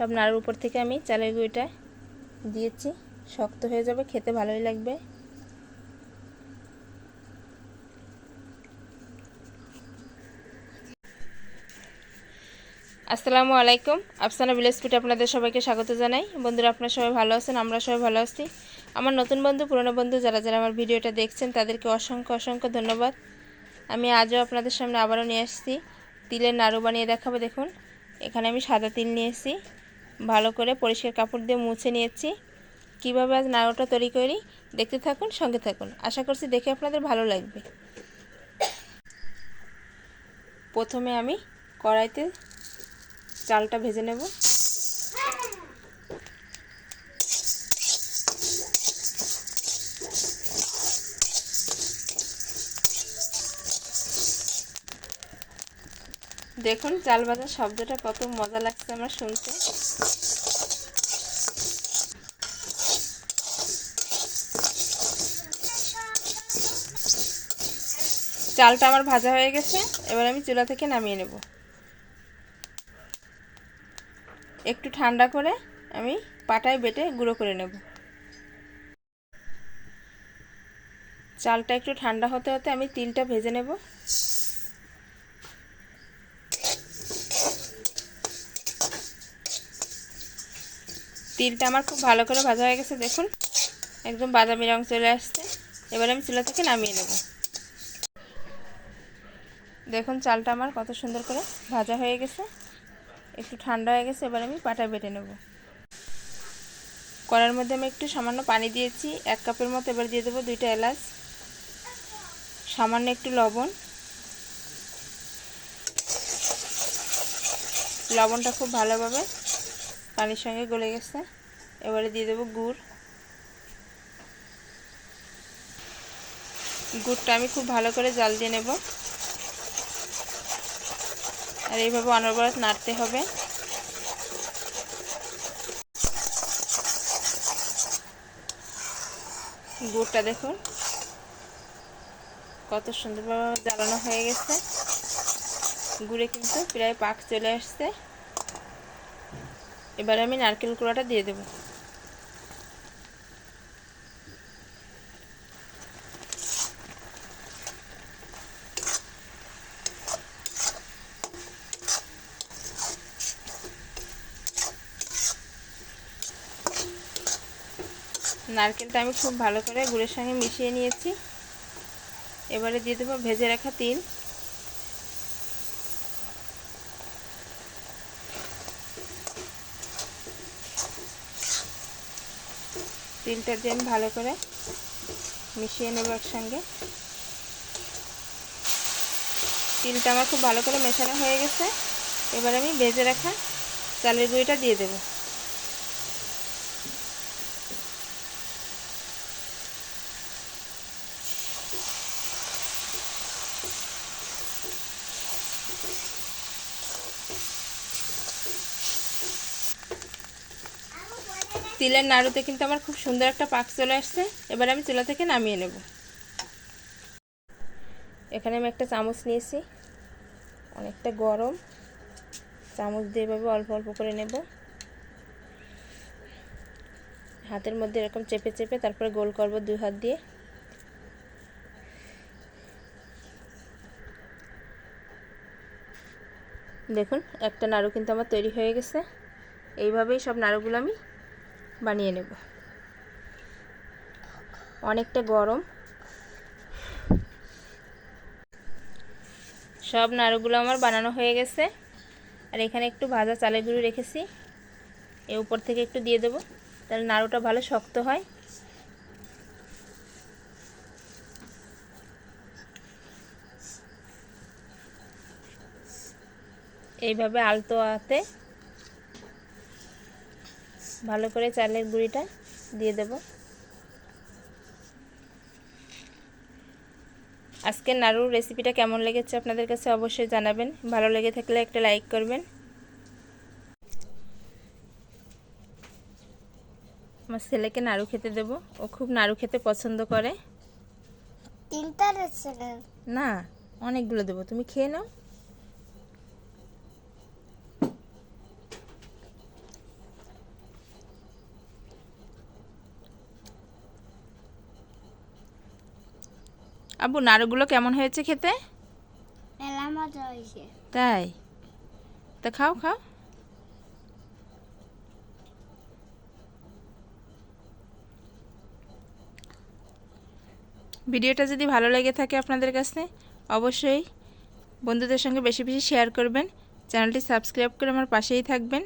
সব নাড়ুর উপর থেকে আমি চালের গুঁড়িটা দিয়েছি। শক্ত হয়ে যাবে, খেতে ভালোই লাগবে। আসসালামু আলাইকুম, আফসানা ভিলেজ ফুডে আপনাদের সবাইকে স্বাগত জানাই। বন্ধুরা, আপনারা সবাই ভালো আছেন? আমরা সবাই ভালো আছি। আমার নতুন বন্ধু, পুরনো বন্ধু যারা যারা আমার ভিডিওটা দেখছেন তাদেরকে অসংখ্য অসংখ্য ধন্যবাদ। আমি আজও আপনাদের সামনে আবারও নিয়ে আসছি তিলের নাড়ু বানিয়ে দেখাবো। দেখুন, এখানে আমি সাদা তিল নিয়েছি, ভালো করে পরিষ্কার কাপড় দিয়ে মুছে নিয়েছি। কীভাবে আজ নাড়ুটা তৈরি করি দেখতে থাকুন, সঙ্গে থাকুন। আশা করছি দেখে আপনাদের ভালো লাগবে। প্রথমে আমি কড়াইতে চালটা ভেজে নেব। দেখুন চাল ভাজার শব্দটা কত মজা লাগছে আমার শুনতে। চালটা আমার ভাজা হয়ে গেছে, এবার আমি চুলা থেকে নামিয়ে নেব। একটু ঠান্ডা করে আমি পাটায় বেটে গুঁড়ো করে নেব। চালটা একটু ঠান্ডা হতে হতে আমি তিলটা ভেজে নেব। তিলটা আমার খুব ভালো করে ভাজা হয়ে গেছে, দেখুন একদম বাদামি রং চলে আসছে। এবার আমি চুলা থেকে নামিয়ে নেব। দেখুন চালটা আমার কত সুন্দর করে ভাজা হয়ে গেছে, একটু ঠান্ডা হয়ে গেছে। এবার আমি পাটায় বেটে নেব। কড়াইয়ের মধ্যে আমি একটু সামান্য পানি দিয়েছি, 1 কাপের মতো। এবার দিয়ে দেবো 2টা এলাচ, সামান্য একটু লবণ। লবণটা খুব ভালোভাবে পানির সঙ্গে গলে গেছে। এবারে দিয়ে দেবো গুড়। গুড়টা আমি খুব ভালো করে জাল দিয়ে নেব, আর এইভাবে অনবরত নাড়তে হবে। গুড়টা দেখুন কত সুন্দরভাবে জ্বালানো হয়ে গেছে। গুড়ে কিন্তু প্রায় পাক চলে আসছে। এবারে আমি নারকেল কোড়াটা দিয়ে দেব। নারকেলটা আমি খুব ভালো করে গুড়ের সঙ্গে মিশিয়ে নিয়েছি। এবারে দিয়ে দেবো ভেজে রাখা তিল। তিলটা দিয়ে আমি ভালো করে মিশিয়ে নেব একসঙ্গে। তিলটা আমার খুব ভালো করে মেশানো হয়ে গেছে। এবার আমি ভেজে রাখা চালের গুঁড়িটা দিয়ে দেব। তিলের নাড়ুতে কিন্তু আমার খুব সুন্দর একটা পাক চলে আসছে। এবার আমি চুলা থেকে নামিয়ে নেব। এখানে আমি একটা চামচ নিয়েছি, অনেকটা গরম। চামচ দিয়ে এভাবে অল্প অল্প করে নেব। হাতের মধ্যে এরকম চেপে চেপে তারপরে গোল করব 2 হাত দিয়ে। দেখুন একটা নাড়ু কিন্তু আমার তৈরি হয়ে গেছে। এইভাবেই সব নাড়ুগুলো আমি বানিয়ে নেব। অনেকটা গরম। সব নাড়ুগুলো আমার বানানো হয়ে গেছে। আর এখানে একটু ভাজা চালের গুঁড়ো রেখেছি, এর উপর থেকে একটু দিয়ে দেব, তাহলে নাড়ুটা ভালো শক্ত হয়। এইভাবে আলতো হাতে ভালো করে চালের গুঁড়িটা দিয়ে দেব। আজকের নাড়ুর রেসিপিটা কেমন লেগেছে আপনাদের কাছে অবশ্যই জানাবেন। ভালো লেগে থাকলে একটা লাইক করবেন। আমার ছেলেকে নাড়ু খেতে দেব, ও খুব নাড়ু খেতে পছন্দ করে। 3টা রেসিপি না, অনেকগুলো দেবো, তুমি খেয়ে নাও। আব্বু নাড়ুগুলো কেমন হয়েছে খেতে? মেলা মজা হয়েছে। তাই? তা খাও খাও। ভিডিওটা যদি ভালো লেগে থাকে আপনাদের কাছে অবশ্যই বন্ধুদের সঙ্গে বেশি বেশি শেয়ার করবেন। চ্যানেলটি সাবস্ক্রাইব করে আমার পাশেই থাকবেন।